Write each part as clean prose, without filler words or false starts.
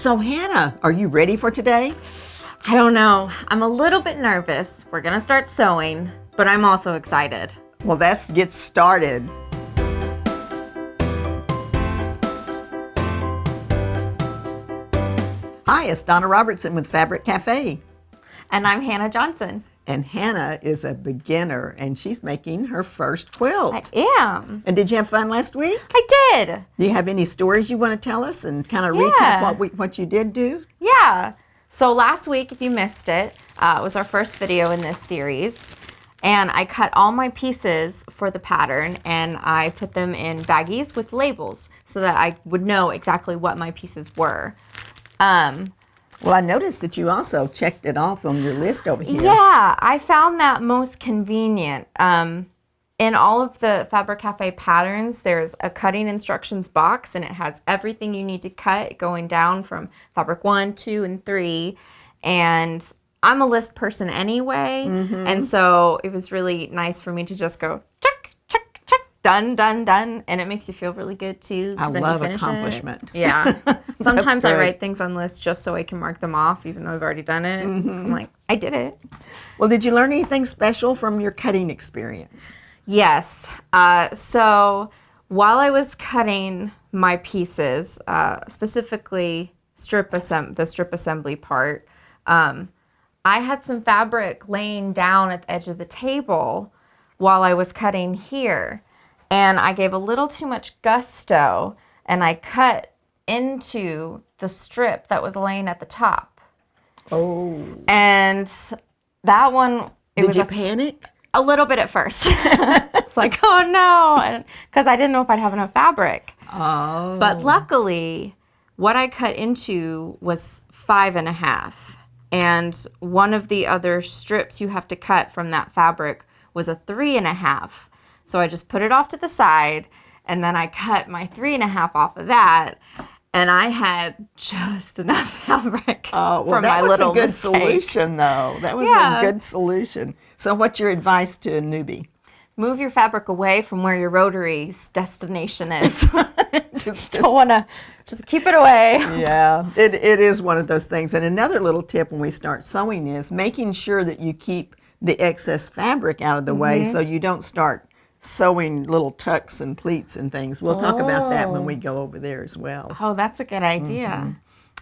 So Hannah, are you ready for today? I don't know. I'm a little bit nervous. We're gonna start sewing, but I'm also excited. Well, let's get started. Hi, it's Donna Robertson with Fabric Cafe. And I'm Hannah Johnson. And Hannah is a beginner and she's making her first quilt. I am. And did you have fun last week? I did. Do you have any stories you want to tell us and kind of recap what you did do? Yeah. So last week, if you missed it, was our first video in this series. And I cut all my pieces for the pattern and I put them in baggies with labels so that I would know exactly what my pieces were. Well, I noticed that you also checked it off on your list over here. Yeah, I found that most convenient. In all of the Fabric Cafe patterns, there's a cutting instructions box and it has everything you need to cut going down from fabric 1, 2, and 3. And I'm a list person anyway. And so it was really nice for me to just go check, check, check, done, done, done. And it makes you feel really good too. I love accomplishment. Yeah. Sometimes I write things on lists just so I can mark them off even though I've already done it. So I'm like, I did it. Well, did you learn anything special from your cutting experience? Yes. So while I was cutting my pieces, specifically the strip assembly part, I had some fabric laying down at the edge of the table while I was cutting here. And I gave a little too much gusto and I cut into the strip that was laying at the top. Oh. And that one... Did you panic? A little bit at first. It's like, oh no, because I didn't know if I'd have enough fabric. Oh. But luckily, what I cut into was 5.5. And one of the other strips you have to cut from that fabric was a 3.5. So I just put it off to the side, and then I cut my 3.5 off of that. And I had just enough fabric for my little that was a good mistake. solution, though. That was a good solution. So what's your advice to a newbie? Move your fabric away from where your rotary's destination is. Don't want to, just keep it away. Yeah, it is one of those things. And another little tip when we start sewing is making sure that you keep the excess fabric out of the way so you don't start sewing little tucks and pleats and things. We'll talk about that when we go over there as well. Oh, that's a good idea.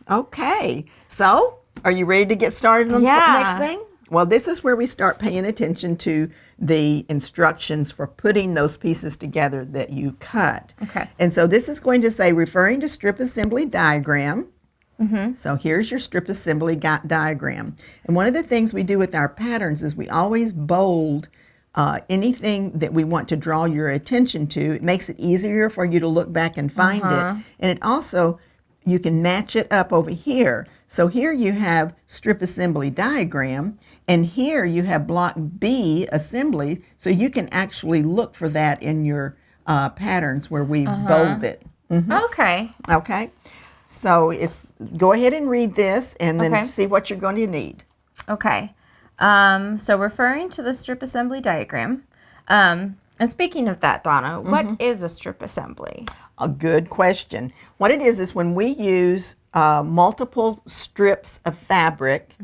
Okay, so are you ready to get started on the next thing? Well, this is where we start paying attention to the instructions for putting those pieces together that you cut. Okay. And so this is going to say, referring to strip assembly diagram. So here's your strip assembly diagram. And one of the things we do with our patterns is we always bold anything that we want to draw your attention to. It makes it easier for you to look back and find it. And it also, you can match it up over here. So here you have strip assembly diagram, and here you have block B assembly, so you can actually look for that in your patterns where we bold it. Okay. Okay. So go ahead and read this and then see what you're going to need. Okay. So referring to the strip assembly diagram, and speaking of that, Donna, what is a strip assembly? A good question. What it is when we use multiple strips of fabric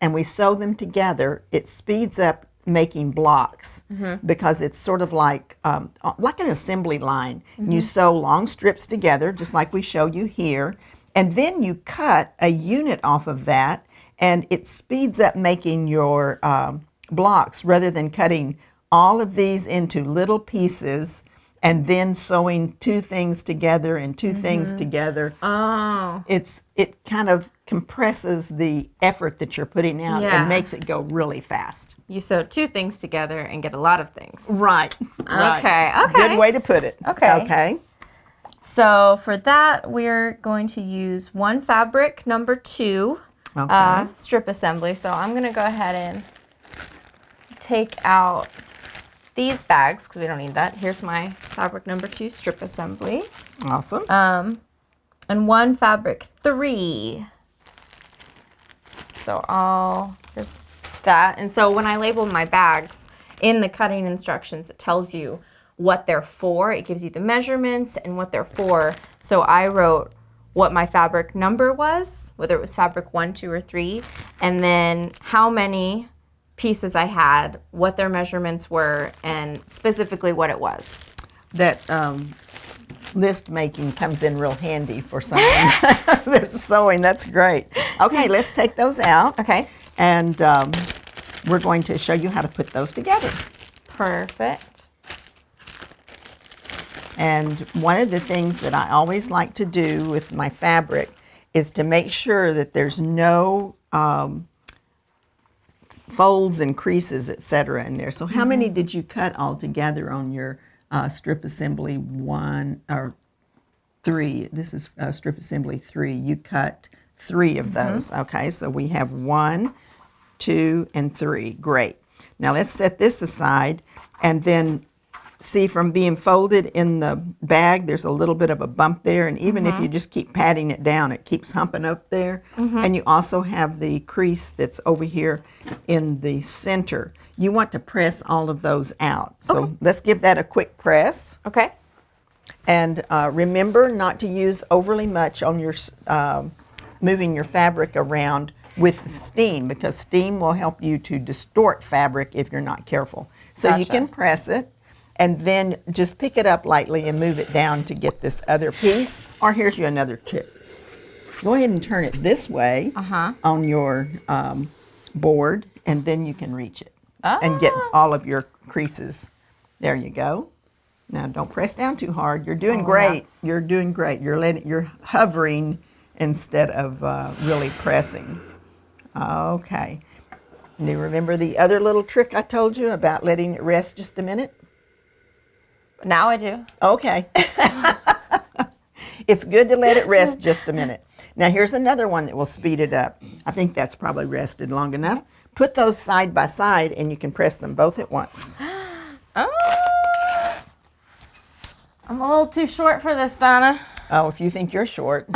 and we sew them together, it speeds up making blocks because it's sort of like an assembly line. You sew long strips together, just like we show you here, and then you cut a unit off of that, and it speeds up making your blocks rather than cutting all of these into little pieces and then sewing two things together and two things together. Oh. It kind of compresses the effort that you're putting out and makes it go really fast. You sew two things together and get a lot of things. Right. Okay. Good way to put it. Okay. So for that, we're going to use one fabric, number 2, strip assembly. So I'm going to go ahead and take out these bags because we don't need that. Here's my fabric number 2 strip assembly. Awesome. And one fabric 3. So here's that. And so when I label my bags in the cutting instructions, it tells you what they're for. It gives you the measurements and what they're for. So I wrote what my fabric number was, whether it was fabric 1, 2, or 3, and then how many pieces I had, what their measurements were, and specifically what it was. That list making comes in real handy for someone that's sewing. That's great. Okay, let's take those out. Okay. And we're going to show you how to put those together. Perfect. And one of the things that I always like to do with my fabric is to make sure that there's no folds and creases, etc. in there. So how many did you cut all together on your strip assembly 1 or 3? This is strip assembly 3. You cut 3 of those. Okay, so we have 1, 2, and 3. Great. Now let's set this aside, and then see, from being folded in the bag, there's a little bit of a bump there, and even if you just keep patting it down, it keeps humping up there. And you also have the crease that's over here in the center. You want to press all of those out. So let's give that a quick press. Okay. And remember not to use overly much on your moving your fabric around with steam, because steam will help you to distort fabric if you're not careful. So you can press it, and then just pick it up lightly and move it down to get this other piece. Or here's you another tip. Go ahead and turn it this way on your board, and then you can reach it and get all of your creases. There you go. Now don't press down too hard. You're doing great. Yeah. You're doing great. You're hovering instead of really pressing. Okay. Do you remember the other little trick I told you about letting it rest just a minute? Now I do. Okay. It's good to let it rest just a minute. Now here's another one that will speed it up. I think that's probably rested long enough. Put those side by side, and you can press them both at once. Oh, I'm a little too short for this, Donna. Oh, if you think you're short.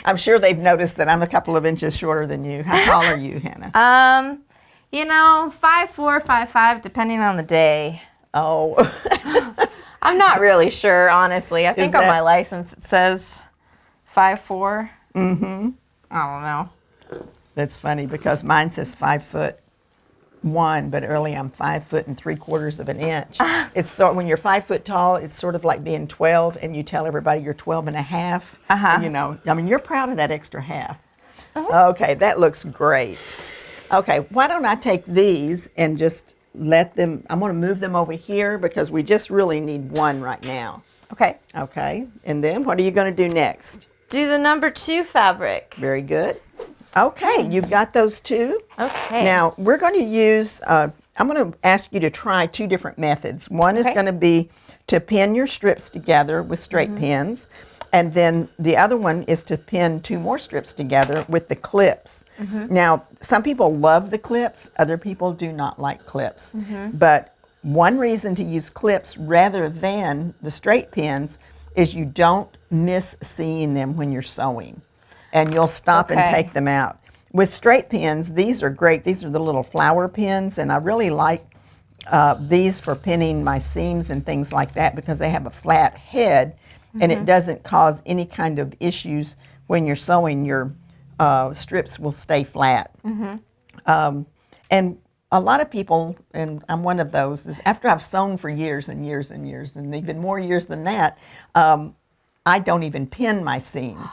I'm sure they've noticed that I'm a couple of inches shorter than you. How tall are you, Hannah? You know, 5'4", 5'5", depending on the day. Oh. I'm not really sure, honestly. I think on my license it says 5'4". I don't know. That's funny, because mine says 5'1", but really I'm 5 3/4 of an inch. It's so when you're 5 foot tall, it's sort of like being 12, and you tell everybody you're 12 and a half. You know, I mean, you're proud of that extra half. Okay, that looks great. Okay, why don't I take these and just let them, I'm going to move them over here because we just really need one right now. Okay. Okay, and then what are you going to do next? Do the number 2 fabric. Very good. Okay, you've got those 2. Okay. Now, we're going to use, I'm going to ask you to try 2 different methods. One is going to be to pin your strips together with straight pins, and then the other one is to pin 2 more strips together with the clips. Now, some people love the clips, other people do not like clips. But one reason to use clips rather than the straight pins is you don't miss seeing them when you're sewing, and you'll stop and take them out. With straight pins, these are great. These are the little flower pins, and I really like these for pinning my seams and things like that, because they have a flat head, and it doesn't cause any kind of issues when you're sewing. Your strips will stay flat. And a lot of people, and I'm one of those, is after I've sewn for years and years and years, and even more years than that, I don't even pin my seams.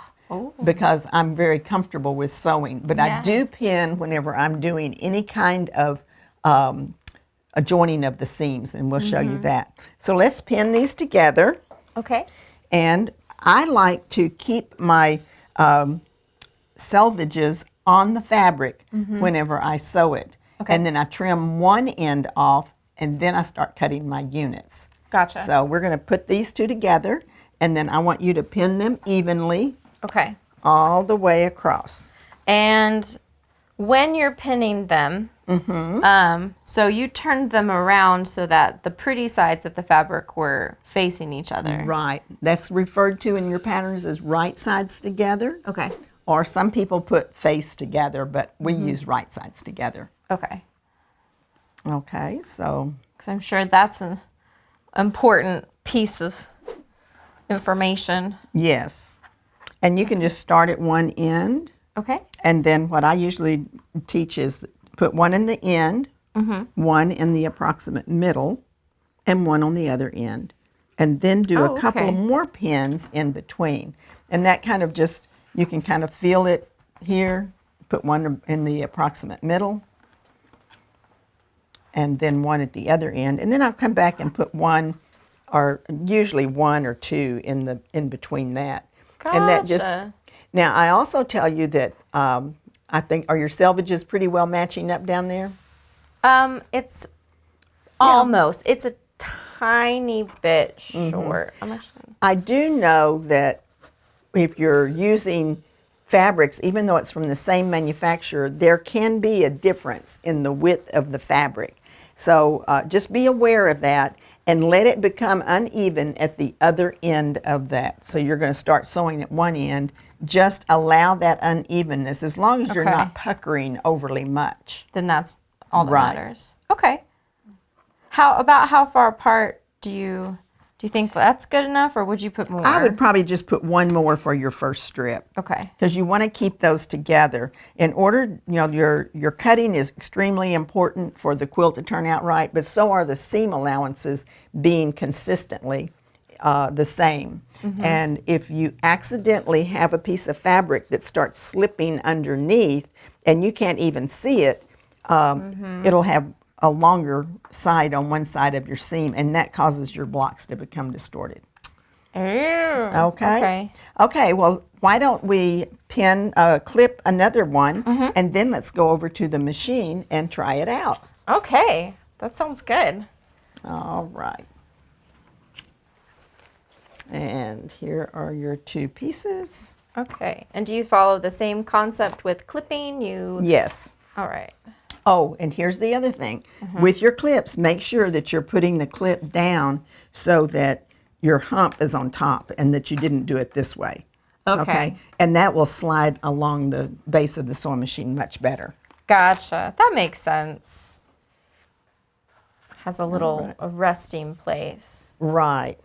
Because I'm very comfortable with sewing. But I do pin whenever I'm doing any kind of a joining of the seams, and we'll show you that. So let's pin these together. Okay. And I like to keep my selvages on the fabric whenever I sew it. And then I trim one end off, and then I start cutting my units. Gotcha. So we're going to put these 2 together, and then I want you to pin them evenly. Okay. All the way across. And when you're pinning them, so you turned them around so that the pretty sides of the fabric were facing each other. Right. That's referred to in your patterns as right sides together. Okay. Or some people put face together, but we use right sides together. Okay. Okay, so. Because I'm sure that's an important piece of information. Yes. And you can just start at one end. Okay. And then what I usually teach is put one in the end, one in the approximate middle, and one on the other end. And then do a couple more pins in between. And that kind of just, you can kind of feel it here. Put one in the approximate middle, and then one at the other end. And then I'll come back and put one, or usually one or two in between that. Gotcha. And that just, now I also tell you that I think, are your selvages pretty well matching up down there? It's almost. It's a tiny bit short. I'm actually. I do know that if you're using fabrics, even though it's from the same manufacturer, there can be a difference in the width of the fabric. So just be aware of that and let it become uneven at the other end of that. So you're going to start sewing at one end. Just allow that unevenness as long as you're not puckering overly much. Then that's all that matters. Okay. How far apart do you think that's good enough, or would you put more? I would probably just put one more for your first strip. Okay. Because you want to keep those together. In order, your cutting is extremely important for the quilt to turn out right, but so are the seam allowances being consistently the same. And if you accidentally have a piece of fabric that starts slipping underneath and you can't even see it, it'll have a longer side on one side of your seam, and that causes your blocks to become distorted. Okay. Okay, well, why don't we clip another one, and then let's go over to the machine and try it out. Okay, that sounds good. All right. And here are your two pieces. Okay, and do you follow the same concept with clipping? Yes. All right. Oh, and here's the other thing. With your clips, make sure that you're putting the clip down so that your hump is on top and that you didn't do it this way. Okay. And that will slide along the base of the sewing machine much better. Gotcha. That makes sense. Has a little resting place. Right.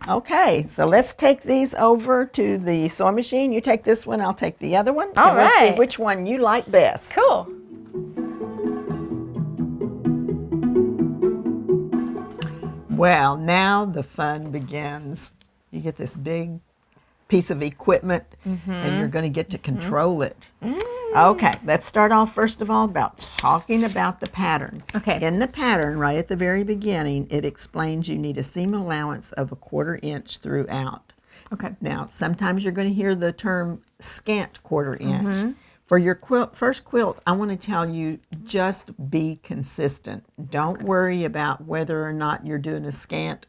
Okay, so let's take these over to the sewing machine. You take this one, I'll take the other one. All and we'll see right. which one you like best. Cool. Well, now the fun begins. You get this big piece of equipment and you're going to get to control it. Okay, let's start off first of all about talking about the pattern. Okay. In the pattern, right at the very beginning, it explains you need a seam allowance of 1/4 inch throughout. Okay. Now, sometimes you're going to hear the term scant 1/4 inch. For your first quilt, I want to tell you, just be consistent. Don't worry about whether or not you're doing a scant,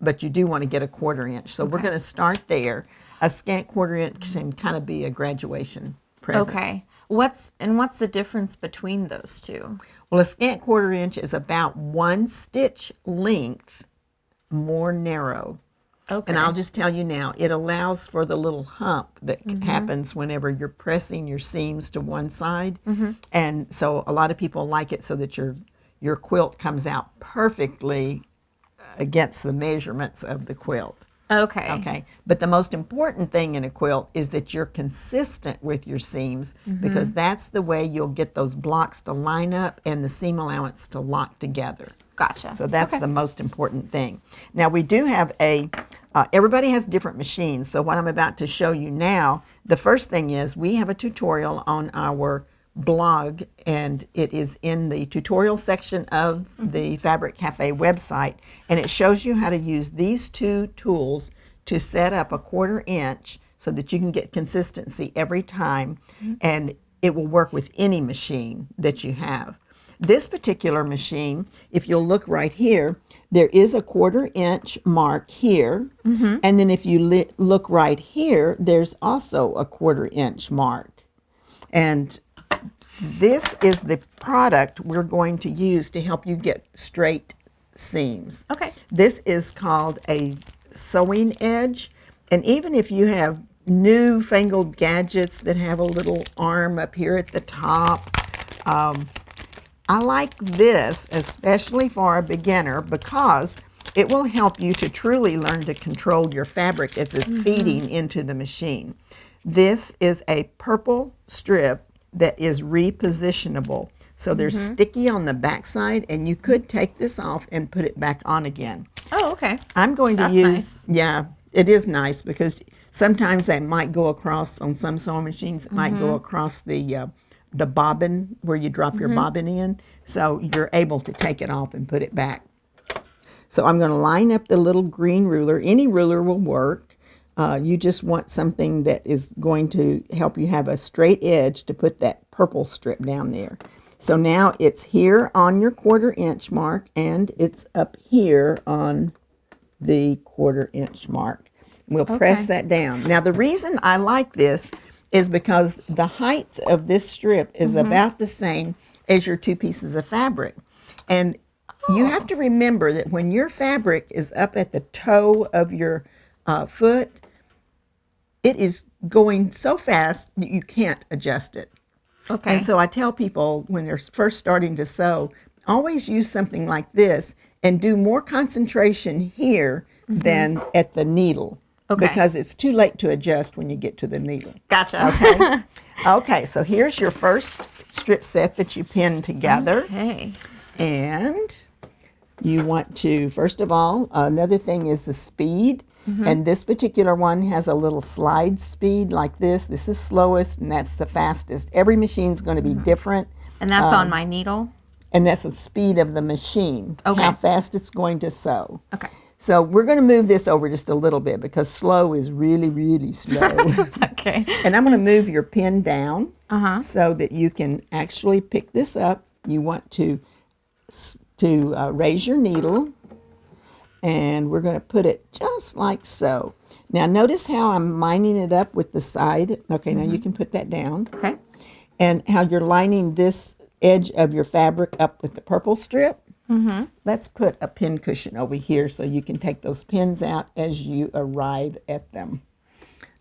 but you do want to get a 1/4 inch. So we're going to start there. A scant 1/4 inch can kind of be a graduation present. Okay. What's the difference between those two? Well, a scant 1/4 inch is about 1 stitch length more narrow. Okay. And I'll just tell you now, it allows for the little hump that happens whenever you're pressing your seams to one side. And so a lot of people like it so that your quilt comes out perfectly against the measurements of the quilt. Okay. Okay. But the most important thing in a quilt is that you're consistent with your seams, because that's the way you'll get those blocks to line up and the seam allowance to lock together. Gotcha. So that's the most important thing. Now we do have everybody has different machines. So what I'm about to show you now, the first thing is we have a tutorial on our blog, and it is in the tutorial section of the Fabric Cafe website, and it shows you how to use these two tools to set up a 1/4 inch so that you can get consistency every time, and it will work with any machine that you have. This particular machine, if you'll look right here, there is a 1/4 inch mark here, and then if you look right here, there's also a 1/4 inch mark. And this is the product we're going to use to help you get straight seams. Okay. This is called a sewing edge, and even if you have newfangled gadgets that have a little arm up here at the top, I like this especially for a beginner because it will help you to truly learn to control your fabric as it's feeding into the machine. This is a purple strip that is repositionable. So they're sticky on the back side, and you could take this off and put it back on again. Oh, okay. I'm going to That's use, nice. yeah, it is nice because sometimes they might go across, on some sewing machines, it might go across the bobbin where you drop your bobbin in. So you're able to take it off and put it back. So I'm going to line up the little green ruler. Any ruler will work. You just want something that is going to help you have a straight edge to put that purple strip down there. So now it's here on your 1/4 inch mark, and it's up here on the 1/4 inch mark. We'll press that down. Now the reason I like this is because the height of this strip is about the same as your 2 pieces of fabric. And you have to remember that when your fabric is up at the toe of your foot, it is going so fast that you can't adjust it. Okay. And so I tell people when they're first starting to sew, always use something like this and do more concentration here than at the needle. Okay. Because it's too late to adjust when you get to the needle. Gotcha. Okay. Okay, so here's your first strip set that you pin together. Okay. And you want to, first of all, another thing is the speed. And this particular one has a little slide speed like this. This is slowest and that's the fastest. Every machine's going to be different. And that's on my needle? And that's the speed of the machine, Okay. how fast it's going to sew. Okay. So we're going to move this over just a little bit because slow is really, really slow. Okay. And I'm going to move your pin down so that you can actually pick this up. You want to raise your needle, and we're going to put it just like so. Now notice how I'm lining it up with the side. Okay, now you can put that down. Okay. And how you're lining this edge of your fabric up with the purple strip. Let's put a pin cushion over here so you can take those pins out as you arrive at them.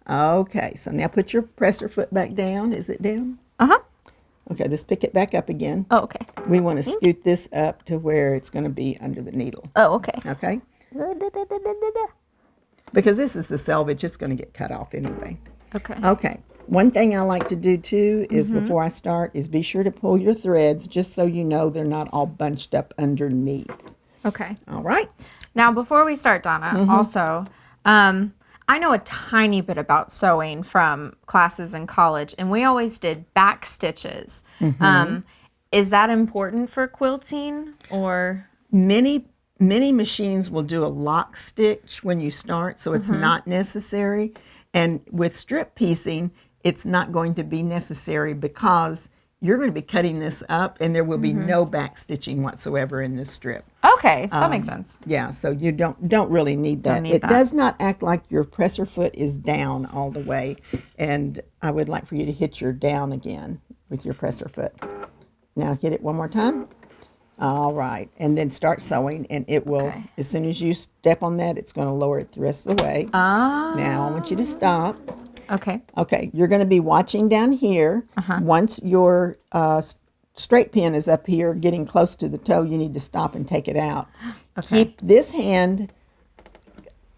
Okay, so now put your presser foot back down. Is it down? Okay, let's pick it back up again. Oh, okay. We want to scoot this up to where it's going to be under the needle. Oh, okay. Okay? Because this is the selvage, it's going to get cut off anyway. Okay. Okay. One thing I like to do too is before I start is be sure to pull your threads just so you know they're not all bunched up underneath. Okay. All right? Now, before we start, Donna, also, I know a tiny bit about sewing from classes in college, and we always did back stitches. Is that important for quilting, or? Many machines will do a lock stitch when you start, so it's not necessary. And with strip piecing, it's not going to be necessary because you're going to be cutting this up and there will be no back stitching whatsoever in this strip. Okay, that makes sense. Yeah, so you don't really need that. Don't need that. Does not act like your presser foot is down all the way. And I would like for you to hit your down again with your presser foot. Now hit it one more time. All right, and then start sewing, and it will, as soon as you step on that, it's going to lower it the rest of the way. Now I want you to stop. Okay. Okay, you're going to be watching down here. Once your straight pin is up here, getting close to the toe, you need to stop and take it out. Okay. Keep this hand.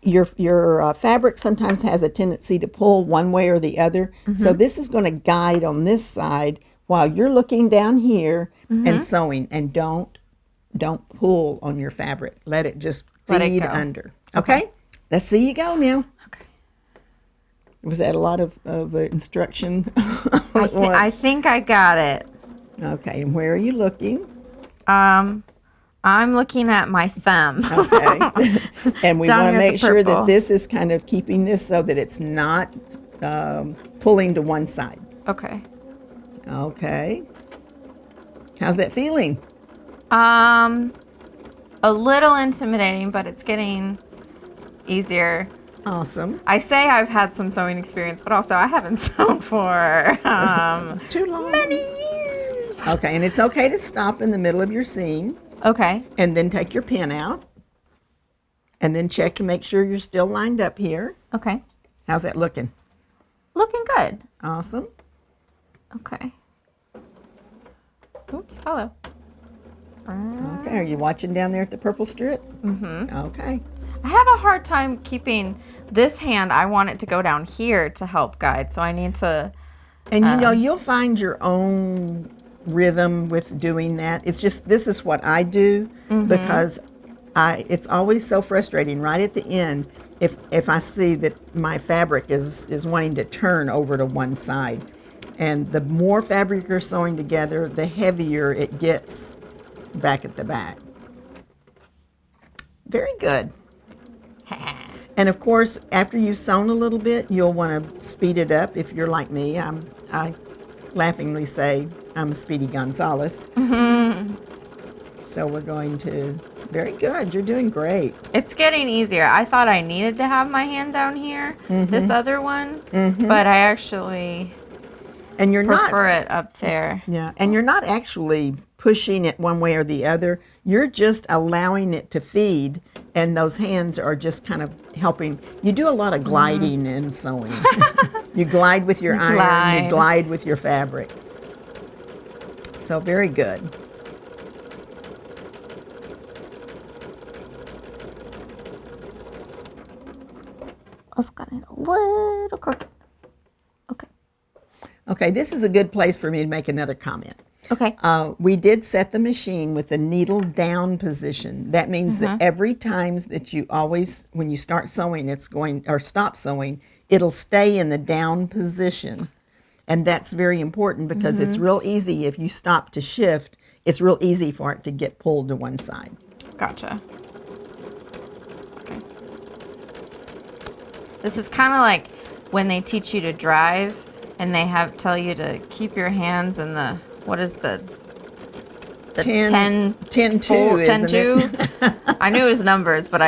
Your fabric sometimes has a tendency to pull one way or the other, so this is going to guide on this side while you're looking down here and sewing, and don't pull on your fabric. Let it just feed under. Okay? Let's see you go now. Okay. Was that a lot of instruction? I think I got it. Okay, and where are you looking? I'm looking at my thumb. Okay. And we Down want to here at make the sure that purple. this is kind of keeping this so that it's not pulling to one side. Okay. Okay. How's that feeling? A little intimidating, but it's getting easier. Awesome. I say I've had some sewing experience, but also I haven't sewn for Too long. many years. Okay, and it's okay to stop in the middle of your seam Okay. and then take your pin out and then check to make sure you're still lined up here. Okay. How's that looking? Looking good. Awesome. Okay. Oops, hello. Okay, are you watching down there at the purple strip? Mm-hmm. Okay. I have a hard time keeping this hand. I want it to go down here to help guide, so I need to... And you'll find your own rhythm with doing that. It's just, this is what I do because it's always so frustrating right at the end if I see that my fabric is wanting to turn over to one side. And the more fabric you're sewing together, the heavier it gets back at the back. Very good. And of course, after you've sewn a little bit, you'll want to speed it up. If you're like me, I laughingly say I'm Speedy Gonzales. So we're going to, very good, you're doing great. It's getting easier. I thought I needed to have my hand down here, this other one, but I actually prefer it up there. Yeah, and you're not actually pushing it one way or the other. You're just allowing it to feed, and those hands are just kind of helping. You do a lot of gliding in sewing. You glide with your iron, you glide with your fabric. So very good. It's getting a little crooked. Okay. Okay, this is a good place for me to make another comment. Okay. We did set the machine with the needle down position. That means that every time that you always, when you start sewing, it's going, or stop sewing, it'll stay in the down position. And that's very important because it's real easy if you stop to shift, it's real easy for it to get pulled to one side. Gotcha. Okay. This is kind of like when they teach you to drive and they tell you to keep your hands in the, what is the 10-2, 10-2? I knew it was numbers, but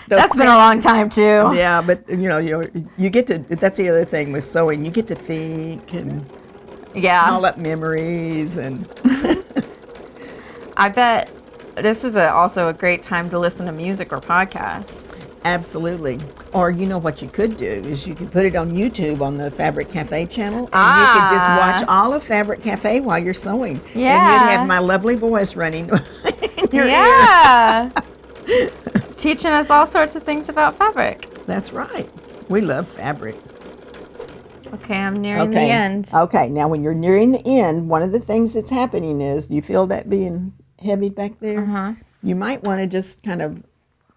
that's been a long time too. Yeah, but you get to, that's the other thing with sewing, you get to think and call up memories. And I bet this is also a great time to listen to music or podcasts. Absolutely. Or what you could do is you could put it on YouTube on the Fabric Cafe channel, and you could just watch all of Fabric Cafe while you're sewing. Yeah. And you'd have my lovely voice running in your ear. Teaching us all sorts of things about fabric. That's right. We love fabric. Okay, I'm nearing the end. Okay, now when you're nearing the end, one of the things that's happening is, do you feel that being heavy back there? You might want to just kind of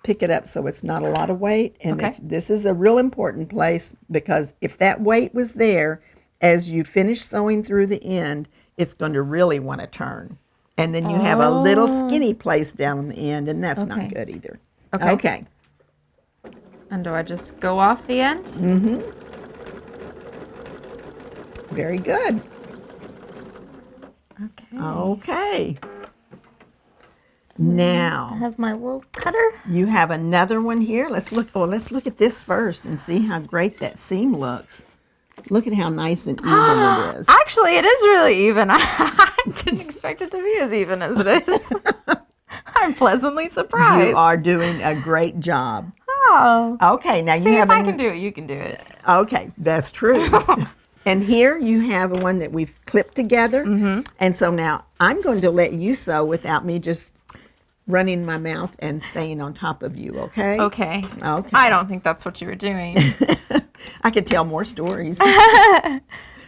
pick it up so it's not a lot of weight. And this is a real important place, because if that weight was there, as you finish sewing through the end, it's going to really want to turn. And then you have a little skinny place down the end, and that's not good either. Okay. And do I just go off the end? Very good. Okay. Now I have my little cutter. You have another one here. Let's look at this first and see how great that seam looks. Look at how nice and even it is. Actually, it is really even. I didn't expect it to be as even as it is. I'm pleasantly surprised. You are doing a great job. Oh. Okay, now See, if I can do it, you can do it. Okay, that's true. And here you have one that we've clipped together. And so now I'm going to let you sew without me just running my mouth and staying on top of you, okay? Okay. I don't think that's what you were doing. I could tell more stories.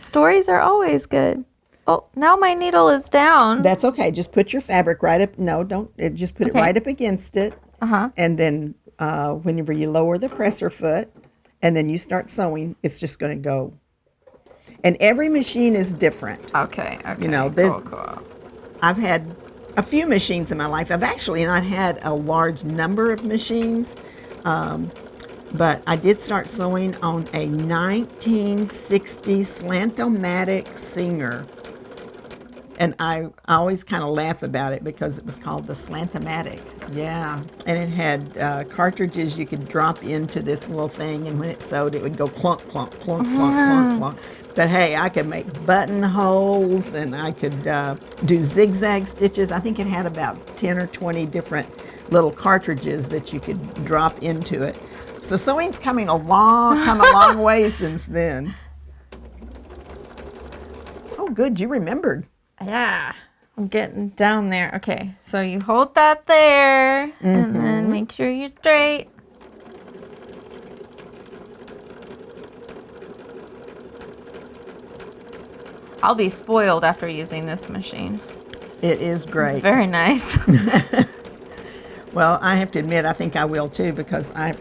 Stories are always good. Oh, now my needle is down. That's okay. Just put your fabric right up. No, don't. Just put it right up against it. And then whenever you lower the presser foot and then you start sewing, it's just going to go. And every machine is different. Okay. Cool. I've had a few machines in my life. I've actually not had a large number of machines. But I did start sewing on a 1960 Slant-O-Matic Singer. And I always kind of laugh about it because it was called the Slant-O-Matic. Yeah. And it had cartridges you could drop into this little thing, and when it sewed, it would go clunk, clunk, clunk, clunk, clunk, clunk. But hey, I could make buttonholes, and I could do zigzag stitches. I think it had about 10 or 20 different little cartridges that you could drop into it. So sewing's come a long way since then. Oh, good, you remembered. Yeah. I'm getting down there. Okay, so you hold that there, and then make sure you're straight. I'll be spoiled after using this machine. It is great. It's very nice. Well, I have to admit, I think I will too, because I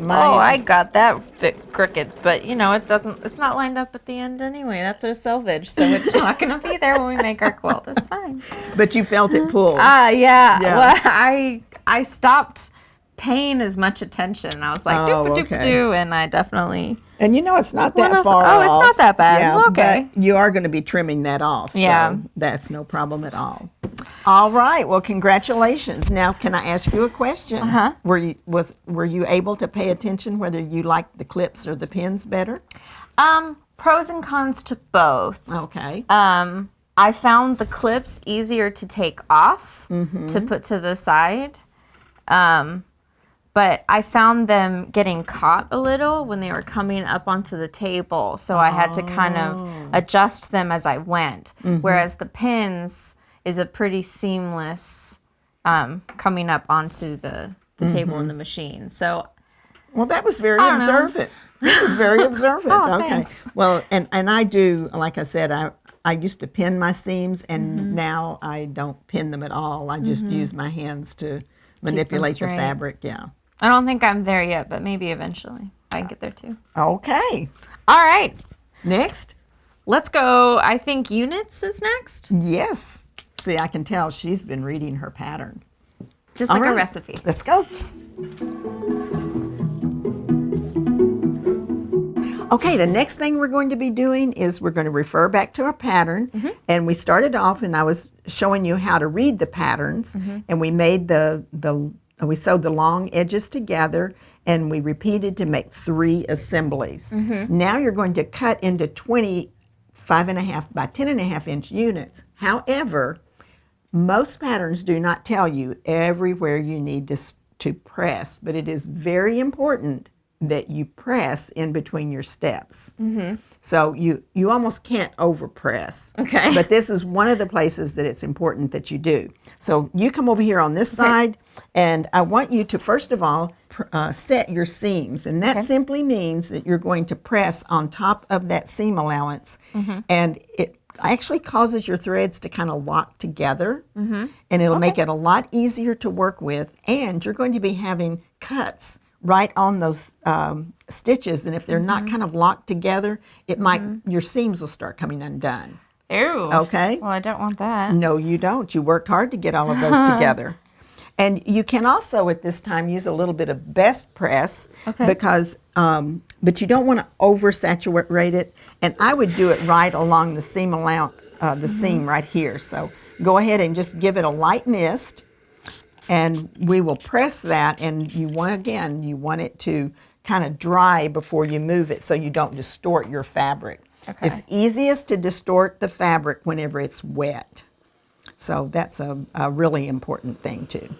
got that bit crooked, but you know, it's not lined up at the end anyway. That's a selvage, so it's not going to be there when we make our quilt. It's fine. But you felt it pull. Yeah. Well, I stopped paying as much attention. I was like, doop-a-doop-a-doo, and I definitely... And you know, it's not that far off. Oh, it's not that bad. Yeah, okay. But you are going to be trimming that off. Yeah. So that's no problem at all. All right. Well, congratulations. Now, can I ask you a question? Uh-huh. Were you able to pay attention whether you liked the clips or the pins better? Pros and cons to both. Okay. I found the clips easier to take off to put to the side. But I found them getting caught a little when they were coming up onto the table. So I had to kind of adjust them as I went. Whereas the pins is a pretty seamless coming up onto the table in the machine. So, well, that was very observant. That was very observant. Okay. Thanks. Well, and I do, like I said, I used to pin my seams, and now I don't pin them at all. I just use my hands to manipulate the fabric. Yeah. I don't think I'm there yet, but maybe eventually I can get there too. Okay. All right. Next. Let's go. I think units is next. Yes. See, I can tell she's been reading her pattern. Just like a recipe. Let's go. Okay, the next thing we're going to be doing is we're going to refer back to our pattern. And we started off and I was showing you how to read the patterns. And we made we sewed the long edges together and we repeated to make 3 assemblies. Now you're going to cut into 5.5 by 10.5 inch units. However, most patterns do not tell you everywhere you need to press, but it is very important that you press in between your steps. So you almost can't over press. Okay. But this is one of the places that it's important that you do. So you come over here on this side, and I want you to first of all set your seams, and that simply means that you're going to press on top of that seam allowance, and it actually causes your threads to kind of lock together, and it'll make it a lot easier to work with, and you're going to be having cuts right on those stitches, and if they're not kind of locked together, it might your seams will start coming undone. Ew. Okay. Well, I don't want that. No, you don't. You worked hard to get all of those together. And you can also at this time use a little bit of best press because, but you don't want to oversaturate it. And I would do it right along the seam seam right here. So go ahead and just give it a light mist. And we will press that, and you want it to kind of dry before you move it so you don't distort your fabric. Okay. It's easiest to distort the fabric whenever it's wet. So that's a really important thing too.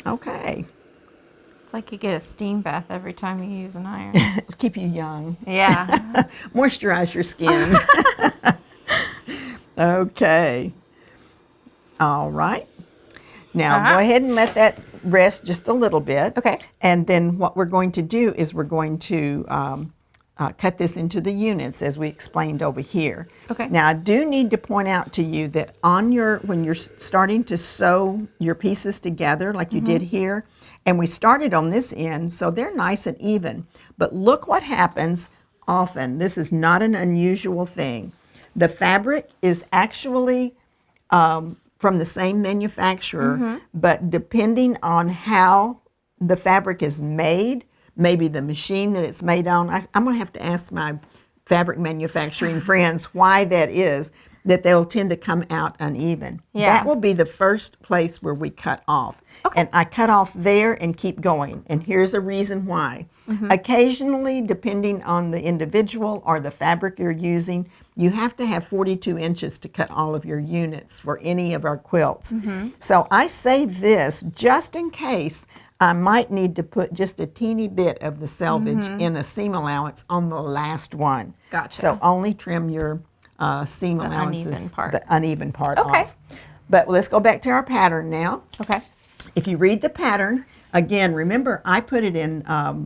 Okay. It's like you get a steam bath every time you use an iron. It'll keep you young. Yeah. Moisturize your skin. Okay. All right. Now, go ahead and let that rest just a little bit. Okay. And then what we're going to do is we're going to cut this into the units as we explained over here. Okay. Now, I do need to point out to you that when you're starting to sew your pieces together like you did here, and we started on this end, so they're nice and even. But look what happens often. This is not an unusual thing. The fabric is actually from the same manufacturer, but depending on how the fabric is made, maybe the machine that it's made on, I'm going to have to ask my fabric manufacturing friends why that is, that they'll tend to come out uneven. Yeah. That will be the first place where we cut off. Okay. And I cut off there and keep going. And here's a reason why. Occasionally, depending on the individual or the fabric you're using, you have to have 42 inches to cut all of your units for any of our quilts. So I save this just in case I might need to put just a teeny bit of the selvage in a seam allowance on the last one. Gotcha. So only trim your seam allowances, uneven part. the uneven part Okay. off. But let's go back to our pattern now. Okay. If you read the pattern, again, remember I put it in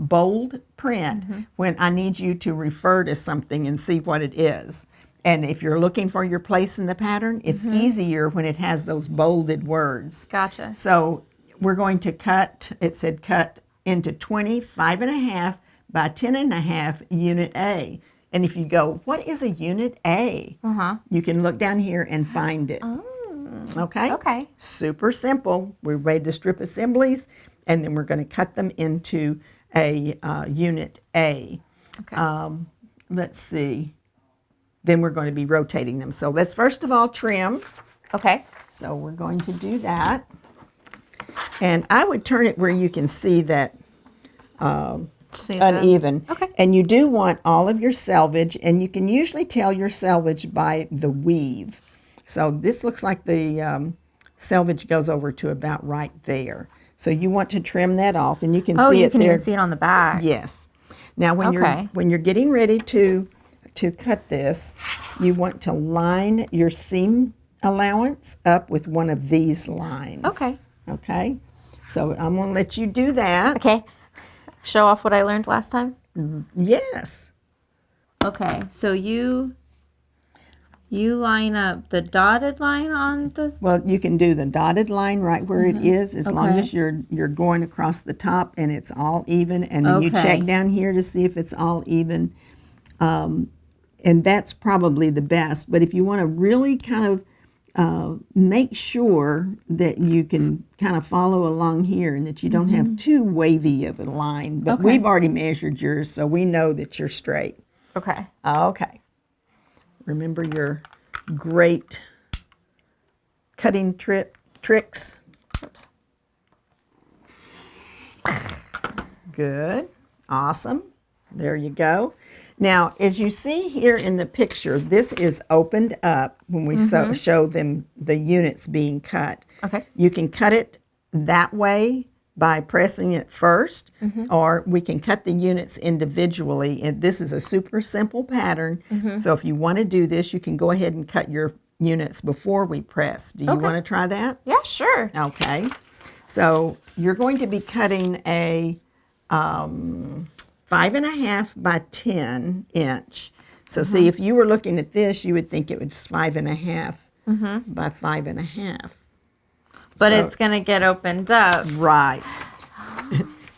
bold print when I need you to refer to something and see what it is. And if you're looking for your place in the pattern, it's easier when it has those bolded words. Gotcha. So we're going to cut, it said cut into 20, 5.5 by 10.5 unit A. And if you go, what is a unit A? You can look down here and find it. Okay? Okay. Super simple. We made the strip assemblies, and then we're going to cut them into a unit A. Okay. Let's see. Then we're going to be rotating them. So let's first of all trim. Okay. So we're going to do that. And I would turn it where you can see that uneven. Okay. And you do want all of your selvage, and you can usually tell your selvage by the weave. So this looks like the selvage goes over to about right there. So you want to trim that off, and you can see it there. Oh, you can even see it on the back. Yes. Now when you're getting ready to cut this, you want to line your seam allowance up with one of these lines. Okay. Okay. So I'm going to let you do that. Okay. Show off what I learned last time? Yes. Okay. So you line up the dotted line on the... Well, you can do the dotted line right where it is, as long as you're going across the top and it's all even, and then you check down here to see if it's all even. And that's probably the best. But if you want to really kind of make sure that you can kind of follow along here and that you don't have too wavy of a line. But we've already measured yours, so we know that you're straight. Okay. Okay. Remember your great cutting tricks. Oops. Good. Awesome. There you go. Now, as you see here in the picture, this is opened up when we show them the units being cut. Okay. You can cut it that way by pressing it first, or we can cut the units individually. And this is a super simple pattern. So if you want to do this, you can go ahead and cut your units before we press. Do you want to try that? Yeah, sure. Okay. So you're going to be cutting a 5.5 by 10 inch. So see, if you were looking at this, you would think it was 5.5 by 5.5. But it's going to get opened up. Right.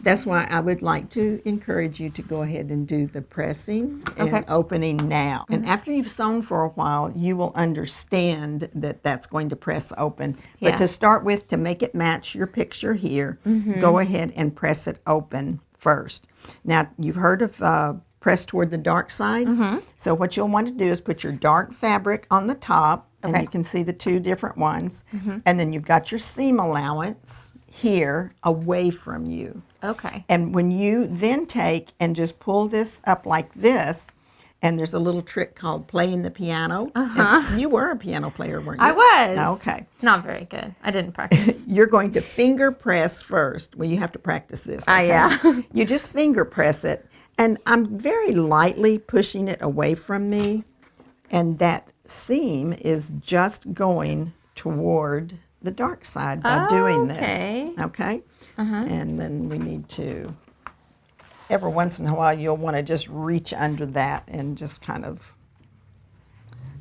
That's why I would like to encourage you to go ahead and do the pressing and opening now. And after you've sewn for a while, you will understand that that's going to press open. But to start with, to make it match your picture here, go ahead and press it open first. Now, you've heard of press toward the dark side. So what you'll want to do is put your dark fabric on the top, and you can see the two different ones. And then you've got your seam allowance here away from you. Okay. And when you then take and just pull this up like this, and there's a little trick called playing the piano. And you were a piano player, weren't you? I was. Okay. Not very good. I didn't practice. You're going to finger press first. Well, you have to practice this. Okay? Yeah. You just finger press it. And I'm very lightly pushing it away from me. And that seam is just going toward the dark side by doing this. Okay. And then we need to, every once in a while, you'll want to just reach under that and just kind of,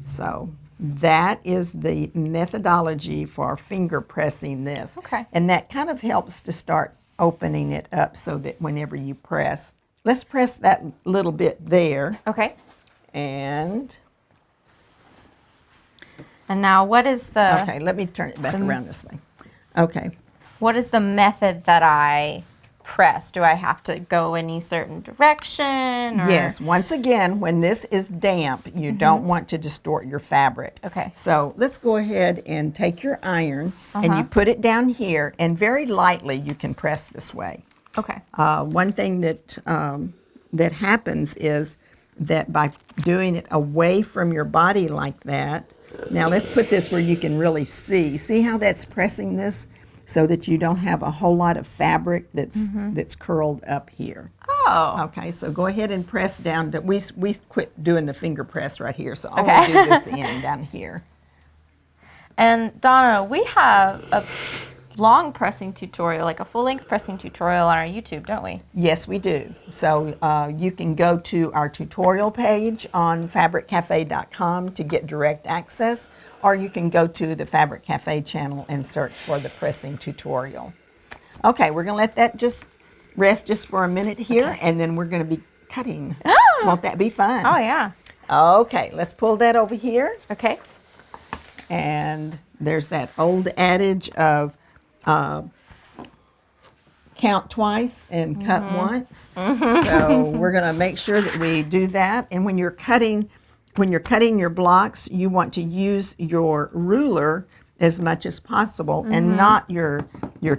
so that is the methodology for finger pressing this. Okay. And that kind of helps to start opening it up so that whenever you press, let's press that little bit there. Okay. And now what is the... okay, let me turn it back around this way. Okay. What is the method that I press? Do I have to go any certain direction? Or? Yes. Once again, when this is damp, you don't want to distort your fabric. Okay. So let's go ahead and take your iron and you put it down here, and very lightly you can press this way. Okay. One thing that that happens is that by doing it away from your body like that, now let's put this where you can really see. See how that's pressing this so that you don't have a whole lot of fabric that's curled up here. Oh. Okay, so go ahead and press down. We quit doing the finger press right here, so I'm going to do this end down here. And Donna, we have a long pressing tutorial, like a full-length pressing tutorial on our YouTube, don't we? Yes, we do. So you can go to our tutorial page on fabriccafe.com to get direct access, or you can go to the Fabric Cafe channel and search for the pressing tutorial. Okay, we're going to let that just rest just for a minute here, and then we're going to be cutting. Won't that be fun? Oh, yeah. Okay, let's pull that over here. Okay. And there's that old adage of count twice and cut once. So we're going to make sure that we do that. And when you're cutting your blocks, you want to use your ruler as much as possible and not your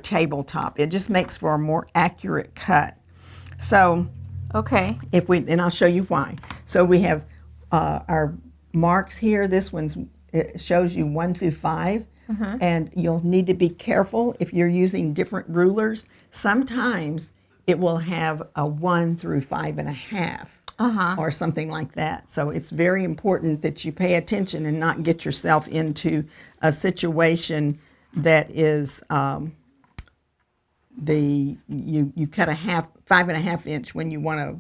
tabletop. It just makes for a more accurate cut. So Okay. and I'll show you why. So we have our marks here. This it shows you 1 through 5. And you'll need to be careful if you're using different rulers. Sometimes it will have a 1 through 5.5 or something like that. So it's very important that you pay attention and not get yourself into a situation that is you cut a 5.5 inch when you want a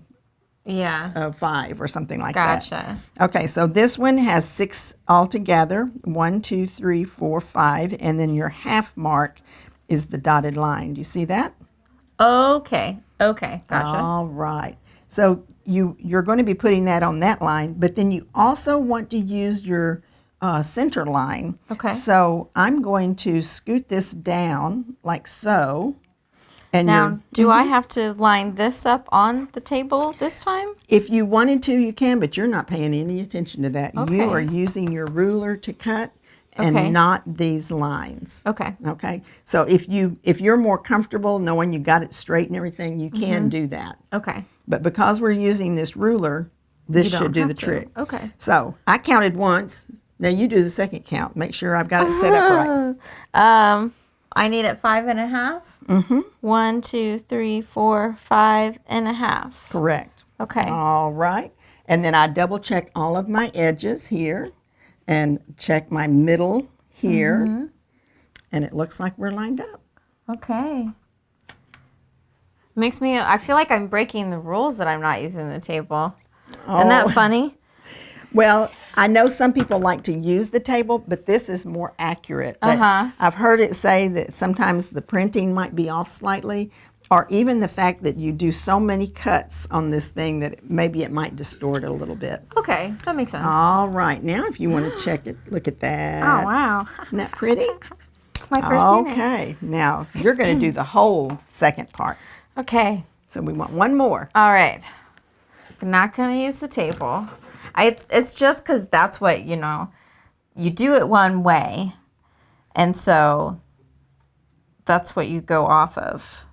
Yeah. 5 or something like Gotcha. that. Okay, so this one has 6 altogether. 1, 2, 3, 4, 5, and then your half mark is the dotted line. Do you see that? Okay. Okay. Gotcha. All right. So you're going to be putting that on that line, but then you also want to use your center line. Okay. So I'm going to scoot this down like so. And Now, do I have to line this up on the table this time? if you wanted to, you can, but you're not paying any attention to that. Okay. You are using your ruler to cut and Okay. not these lines. Okay. Okay. So if you're more comfortable knowing you got it straight and everything, you can do that. Okay. But because we're using this ruler, this You don't should do have the to. trick. Okay. So I counted once. Now you do the second count. Make sure I've got it set up right. I need it 5.5. 1, 2, 3, 4, 5.5. Correct. Okay. All right. And then I double check all of my edges here and check my middle here. And it looks like we're lined up. Okay. I feel like I'm breaking the rules that I'm not using the table. Isn't that funny? Well, I know some people like to use the table, but this is more accurate. But I've heard it say that sometimes the printing might be off slightly, or even the fact that you do so many cuts on this thing that maybe it might distort it a little bit. Okay, that makes sense. All right, now if you want to check it, look at that. Oh, wow. Isn't that pretty? It's my first unit. Okay, now you're going to do the whole second part. Okay. So we want one more. All right. I'm not going to use the table. It's just because that's what, you do it one way. And so that's what you go off of.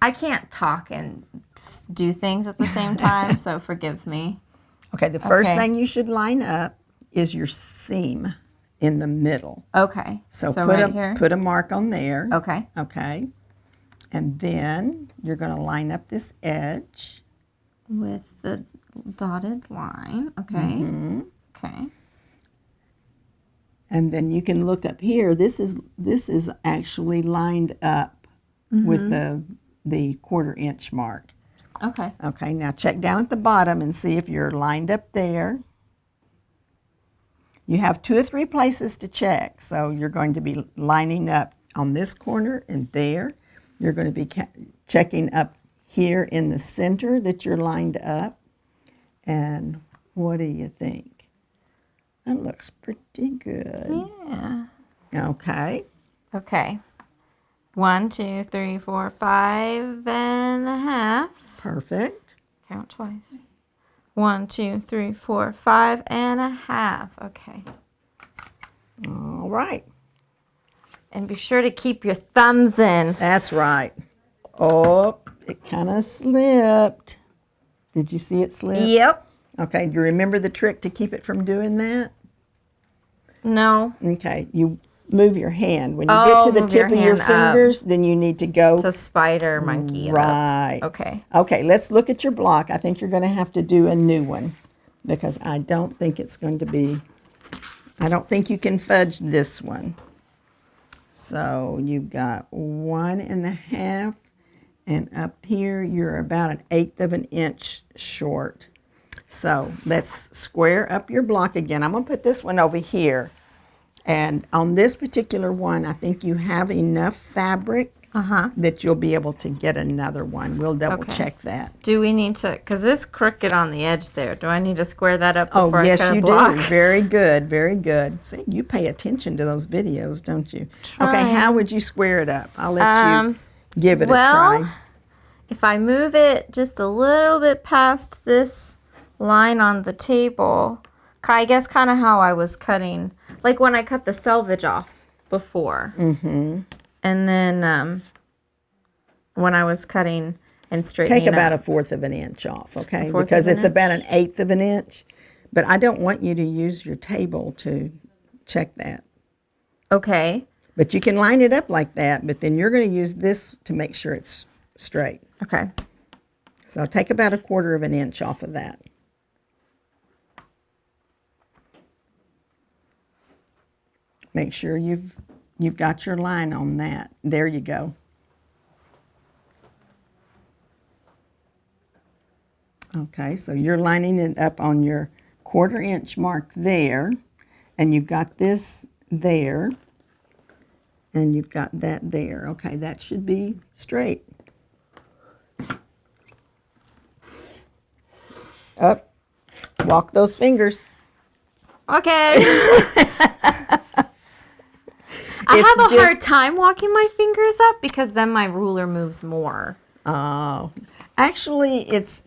I can't talk and do things at the same time, so forgive me. Okay, the first Okay. thing you should line up is your seam in the middle. Okay. So right here. put a mark on there. Okay. Okay. And then you're going to line up this edge. With the dotted line. Okay. Okay. And then you can look up here. This is actually lined up with the 1/4 inch mark. Okay. Okay, now check down at the bottom and see if you're lined up there. You have 2 or 3 places to check. So you're going to be lining up on this corner and there. You're going to be checking up here in the center that you're lined up. And what do you think? That looks pretty good. Yeah. Okay. Okay. 1, 2, 3, 4, 5.5. Perfect. Count twice. 1, 2, 3, 4, 5.5. Okay. All right. And be sure to keep your thumbs in. That's right. Oh, it kind of slipped. Did you see it slip? Yep. Okay, do you remember the trick to keep it from doing that? No. Okay, you move your hand. When you get to the move your tip of your hand up. fingers, then you need to go. It's a spider monkey. it up. Right. Okay. Okay, let's look at your block. I think you're going to have to do a new one because I don't think it's going to be I don't think you can fudge this one. So you've got 1.5, and up here you're about 1/8 of an inch short. So let's square up your block again. I'm going to put this one over here. And on this particular one, I think you have enough fabric that you'll be able to get another one. We'll double check that. Do we need to, because it's crooked on the edge there. Do I need to square that up before I yes, cut a you block? do. Very good, very good. See, you pay attention to those videos, don't you? Trying. Okay, how would you square it up? I'll let you give it a try. If I move it just a little bit past this line on the table, I guess kind of how I was cutting, like when I cut the selvage off before. And then when I was cutting and straightening Take about up. 1/4 of an inch off, okay? 1/4 Because of an it's about inch? 1/8 of an inch. But I don't want you to use your table to check that. Okay. But you can line it up like that, but then you're going to use this to make sure it's straight. Okay. So take about 1/4 of an inch off of that. Make sure you've got your line on that. There you go. Okay, so you're lining it up on your 1/4 inch mark there, and you've got this there, and you've got that there. Okay, that should be straight. Up. Walk those fingers. Okay. I have a hard time walking my fingers up because then my ruler moves more. Oh, actually, it's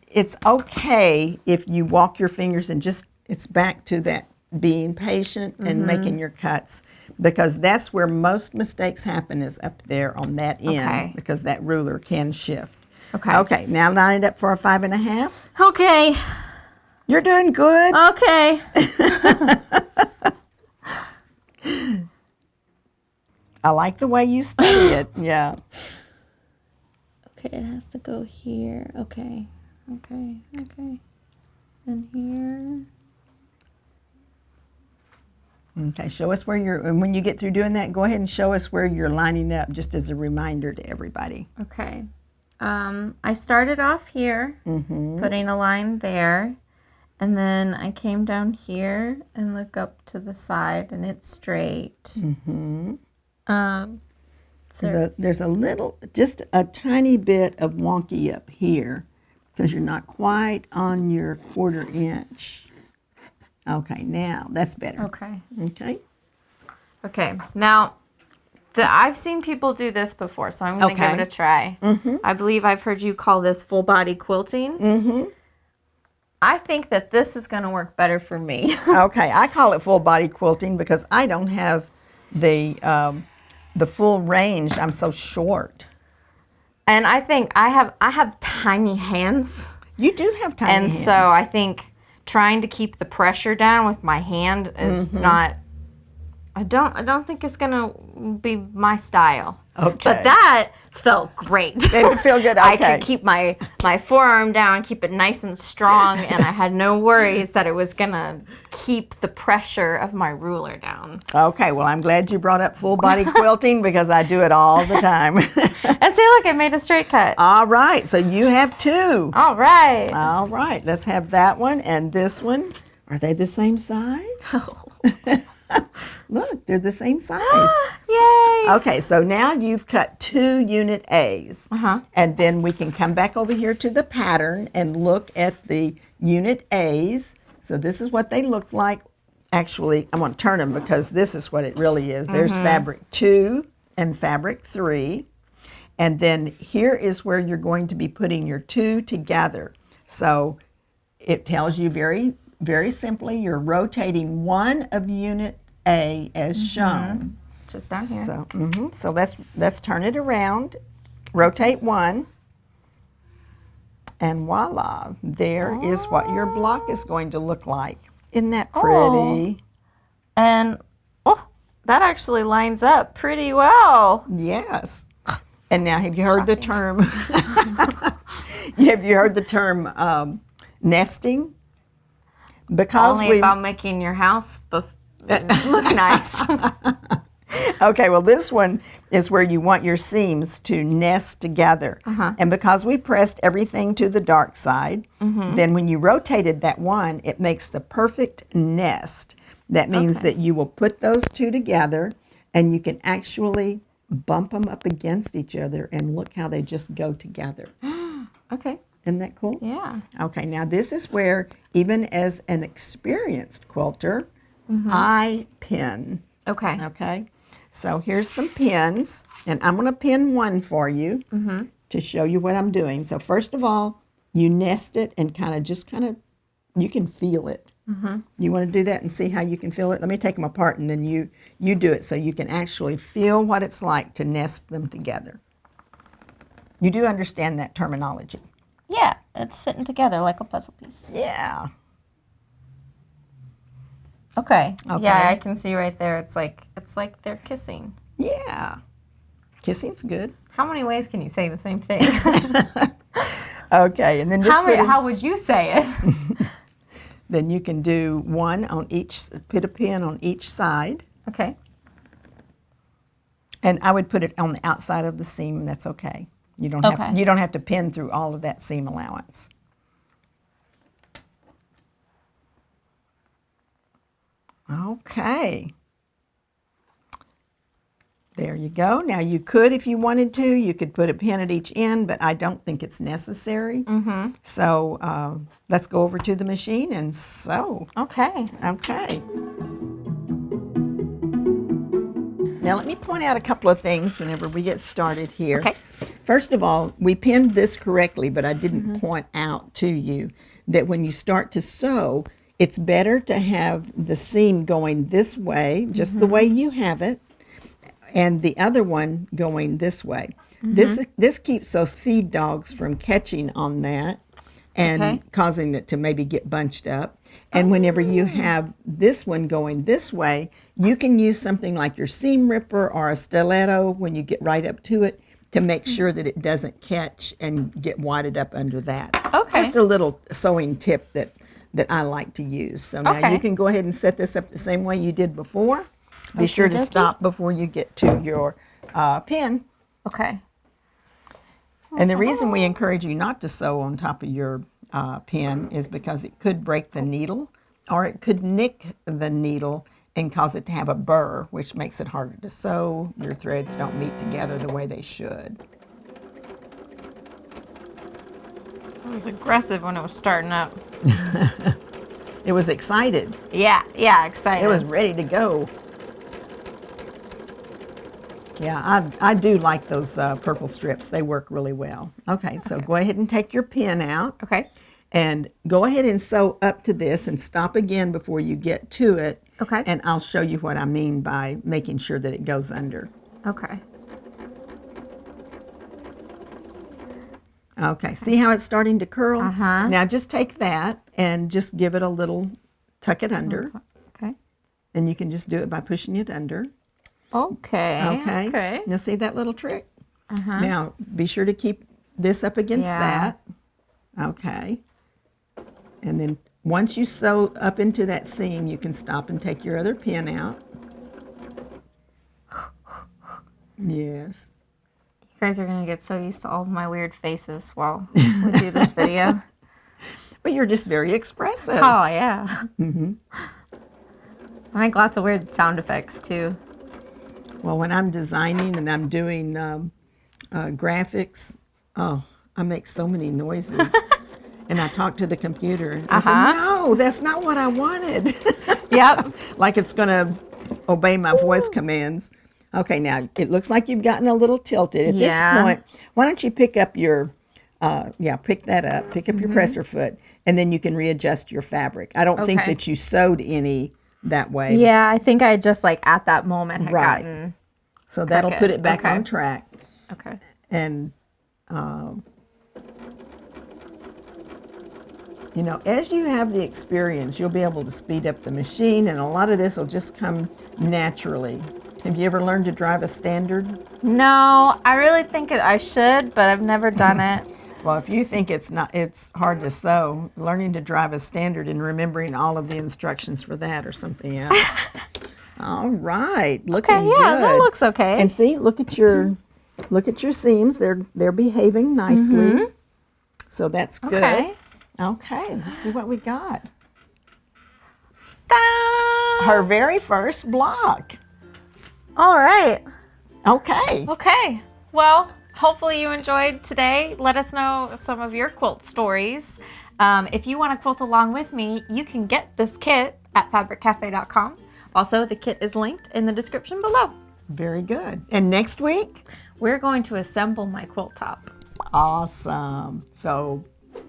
okay if you walk your fingers and just, it's back to that being patient and making your cuts, because that's where most mistakes happen, is up there on that end, because that ruler can shift. Okay. Okay, now line it up for a 5.5. Okay. You're doing good. Okay. I like the way you study it. Yeah. Okay, it has to go here. Okay. Okay. Okay. And here. Okay, show us where you're, and when you get through doing that, go ahead and show us where you're lining up, just as a reminder to everybody. Okay. I started off here, putting a line there, and then I came down here and look up to the side, and it's straight. So There's a little, just a tiny bit of wonky up here, because you're not quite on your 1/4 inch. Okay, now that's better. okay. Okay. Okay. Now, I've seen people do this before, so I'm going to give it a try. I believe I've heard you call this full body quilting. I think that this is going to work better for me. Okay, I call it full body quilting because I don't have the full range. I'm so short. And I think I have tiny hands. You do have tiny hands. And so I think trying to keep the pressure down with my hand is not, I don't think it's gonna be my style. Okay. But that felt great. Did it feel good? I Okay. could keep my forearm down, keep it nice and strong, and I had no worries that it was gonna keep the pressure of my ruler down. Okay, well, I'm glad you brought up full body quilting because I do it all the time. And see, look, I made a straight cut. All right, so you have 2. All right. All right, let's have that one and this one. Are they the same size? Look, they're the same size. Yay. Okay, so now you've cut 2 unit A's. And then we can come back over here to the pattern and look at the unit A's. So this is what they look like. Actually, I'm going to turn them because this is what it really is. There's fabric 2 and fabric 3. And then here is where you're going to be putting your 2 together. So it tells you very, very simply, you're rotating one of unit A as shown. Just down here. So, so let's turn it around, rotate one, and voila, there is what your block is going to look like. Isn't that pretty? And that actually lines up pretty well. Yes. And now, have you heard the term? Have you heard the term nesting? Because Only about making your house look nice. Okay, well, this one is where you want your seams to nest together. And because we pressed everything to the dark side, then when you rotated that one, it makes the perfect nest. That means that you will put those two together and you can actually bump them up against each other and look how they just go together. Okay. Isn't that cool? Yeah. Okay, now this is where, even as an experienced quilter, I pin. Okay. Okay, so here's some pins, and I'm going to pin one for you to show you what I'm doing. So first of all, you nest it and you can feel it. You want to do that and see how you can feel it? Let me take them apart, and then you do it so you can actually feel what it's like to nest them together. You do understand that terminology? Yeah, it's fitting together like a puzzle piece. Yeah. Okay. Okay. Yeah, I can see right there. It's like they're kissing. Yeah. Kissing's good. How many ways can you say the same thing? Okay, and then just How would you say it? then you can do one on each, put a pin on each side. Okay. And I would put it on the outside of the seam, and that's okay. You don't have to pin through all of that seam allowance. Okay. There you go. Now you could, if you wanted to, you could put a pin at each end, but I don't think it's necessary. So let's go over to the machine and sew. Okay. Okay. Now let me point out a couple of things whenever we get started here. Okay. First of all, we pinned this correctly, but I didn't point out to you that when you start to sew, it's better to have the seam going this way, just the way you have it, and the other one going this way. This keeps those feed dogs from catching on that and causing it to maybe get bunched up. And whenever you have this one going this way, you can use something like your seam ripper or a stiletto when you get right up to it to make sure that it doesn't catch and get wadded up under that. Okay. Just a little sewing tip that I like to use. So now you can go ahead and set this up the same way you did before. Be sure to stop before you get to your pin. Okay. And the reason we encourage you not to sew on top of your pin is because it could break the needle, or it could nick the needle and cause it to have a burr, which makes it harder to sew. Your threads don't meet together the way they should. It was aggressive when it was starting up. It was excited. Yeah, excited. It was ready to go. Yeah, I do like those purple strips. They work really well. Okay, so go ahead and take your pin out. Okay. And go ahead and sew up to this and stop again before you get to it. Okay. And I'll show you what I mean by making sure that it goes under. Okay. Okay, see how it's starting to curl? Uh-huh. Now just take that and just give it a little, tuck it under. Okay. And you can just do it by pushing it under. Okay. Okay. Now see that little trick? Now be sure to keep this up against that. Okay. And then once you sew up into that seam, you can stop and take your other pin out. Yes. You guys are going to get so used to all of my weird faces while we do this video. But you're just very expressive. Oh, yeah. I make lots of weird sound effects, too. Well, when I'm designing and I'm doing graphics, I make so many noises. And I talk to the computer. And I say, no, that's not what I wanted. Yep. Like it's going to obey my voice commands. Okay, now it looks like you've gotten a little tilted. At this point, why don't you pick up your, pick that up. Pick up your presser foot, and then you can readjust your fabric. I don't think that you sewed any that way. Yeah, I think I just, like, at that moment had gotten So that'll put it back on track. Okay. And, you know, as you have the experience, you'll be able to speed up the machine, and a lot of this will just come naturally. Have you ever learned to drive a standard? No, I really think I should, but I've never done it. Well, if you think it's hard to sew, learning to drive a standard and remembering all of the instructions for that or something else. All right. Looking Okay, yeah, that good. looks okay. And see, look at your seams. They're behaving nicely. So that's good. Okay. Okay, let's see what we got. Ta-da! Her very first block. All right. Okay. Okay. Well, hopefully you enjoyed today. Let us know some of your quilt stories. If you want to quilt along with me, you can get this kit at fabriccafe.com. Also, the kit is linked in the description below. Very good. And next week? We're going to assemble my quilt top. Awesome. So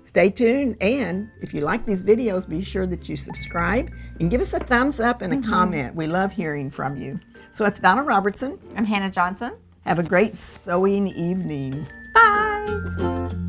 stay tuned. And if you like these videos, be sure that you subscribe and give us a thumbs up and a comment. We love hearing from you. So it's Donna Robertson. I'm Hannah Johnson. Have a great sewing evening. Bye.